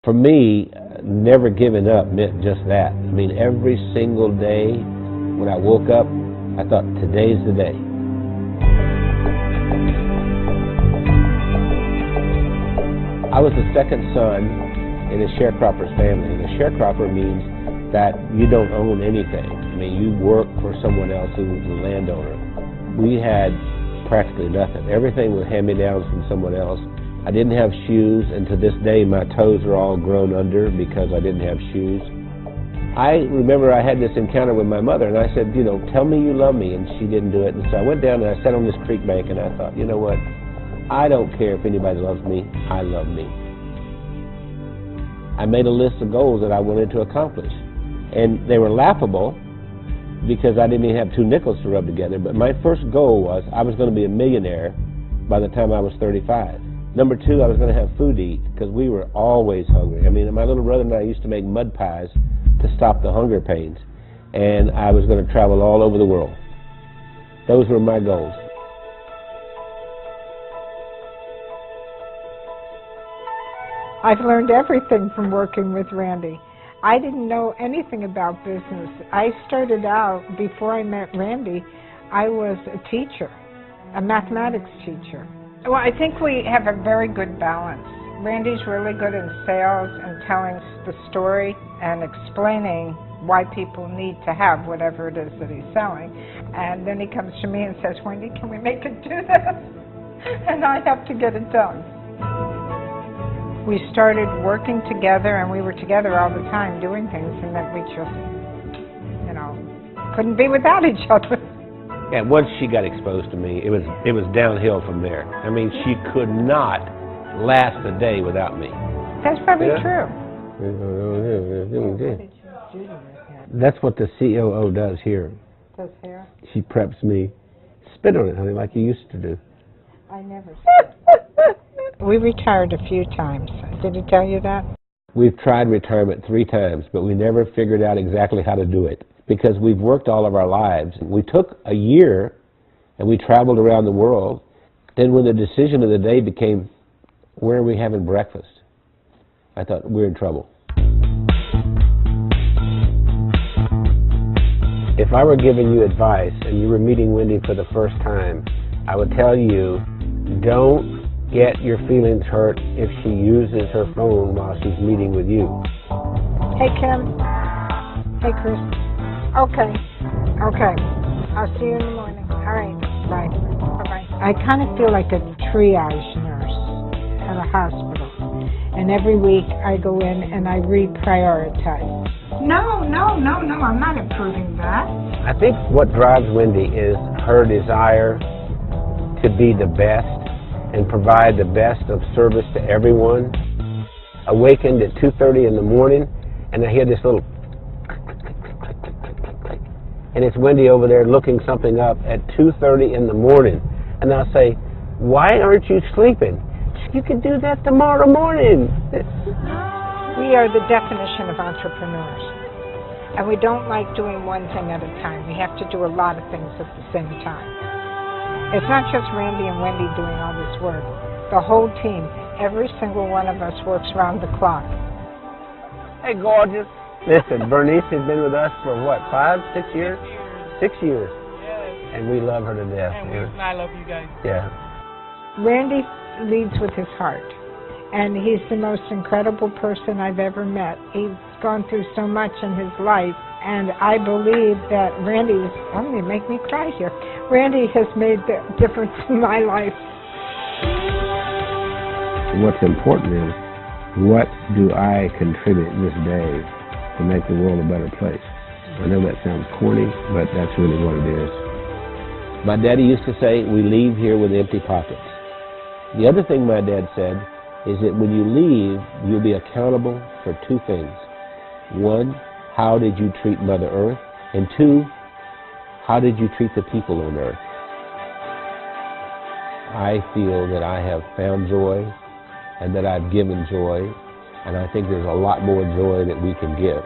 For me, never giving up meant just that. I mean, every single day when I woke up, I thought, today's the day. I was the second son in a sharecropper's family. And a sharecropper means that you don't own anything. I mean, you work for someone else who was a landowner. We had practically nothing. Everything was hand-me-downs from someone else. I didn't have shoes, and to this day my toes are all grown under because I didn't have shoes. I remember I had this encounter with my mother, and I said, you know, tell me you love me, and she didn't do it. And so I went down and I sat on this creek bank, and I thought, you know what, I don't care if anybody loves me, I love me. I made a list of goals that I wanted to accomplish, and they were laughable because I didn't even have 2 nickels to rub together, but my first goal was I was going to be a millionaire by the time I was 35. Number 2, I was going to have food to eat because we were always hungry. I mean, my little brother and I used to make mud pies to stop the hunger pains, and I was going to travel all over the world. Those were my goals. I've learned everything from working with Randy. I didn't know anything about business. I started out, before I met Randy, I was a teacher, a mathematics teacher. Well, I think we have a very good balance. Randy's really good in sales and telling the story and explaining why people need to have whatever it is that he's selling. And then he comes to me and says, Wendy, can we make it do this? And I have to get it done. We started working together, and we were together all the time doing things, and that we just, you know, couldn't be without each other. And once she got exposed to me, it was downhill from there. I mean, she could not last a day without me. That's probably true. That's what the COO does here. Does here? She preps me. Spit on it, honey, like you used to do. I never. We retired a few times. Did he tell you that? We've tried retirement 3 times, but we never figured out exactly how to do it, because we've worked all of our lives. We took a year and we traveled around the world. Then when the decision of the day became, where are we having breakfast? I thought, we're in trouble. If I were giving you advice and you were meeting Wendy for the first time, I would tell you, don't get your feelings hurt if she uses her phone while she's meeting with you. Hey, Kim. Hey, Chris. Okay. I'll see you in the morning. All right. Bye. Bye-bye. I kind of feel like a triage nurse at a hospital. And every week I go in and I reprioritize. No, I'm not approving that. I think what drives Wendy is her desire to be the best and provide the best of service to everyone. Awakened at 2:30 in the morning, and I hear this little and it's Wendy over there looking something up at 2:30 in the morning. And I'll say, why aren't you sleeping? You can do that tomorrow morning. We are the definition of entrepreneurs. And we don't like doing one thing at a time. We have to do a lot of things at the same time. It's not just Randy and Wendy doing all this work. The whole team, every single one of us works around the clock. Hey, gorgeous. Listen, Bernice has been with us for what, 5, 6 years? 6 years. Yes. And we love her to death. And I love you guys. Yeah. Randy leads with his heart. And he's the most incredible person I've ever met. He's gone through so much in his life. And I believe that I'm going to make me cry here. Randy has made the difference in my life. What's important is, what do I contribute this day to make the world a better place? I know that sounds corny, but that's really what it is. My daddy used to say, we leave here with empty pockets. The other thing my dad said is that when you leave, you'll be accountable for 2 things. 1, how did you treat Mother Earth? And 2, how did you treat the people on Earth? I feel that I have found joy and that I've given joy, and I think there's a lot more joy that we can give.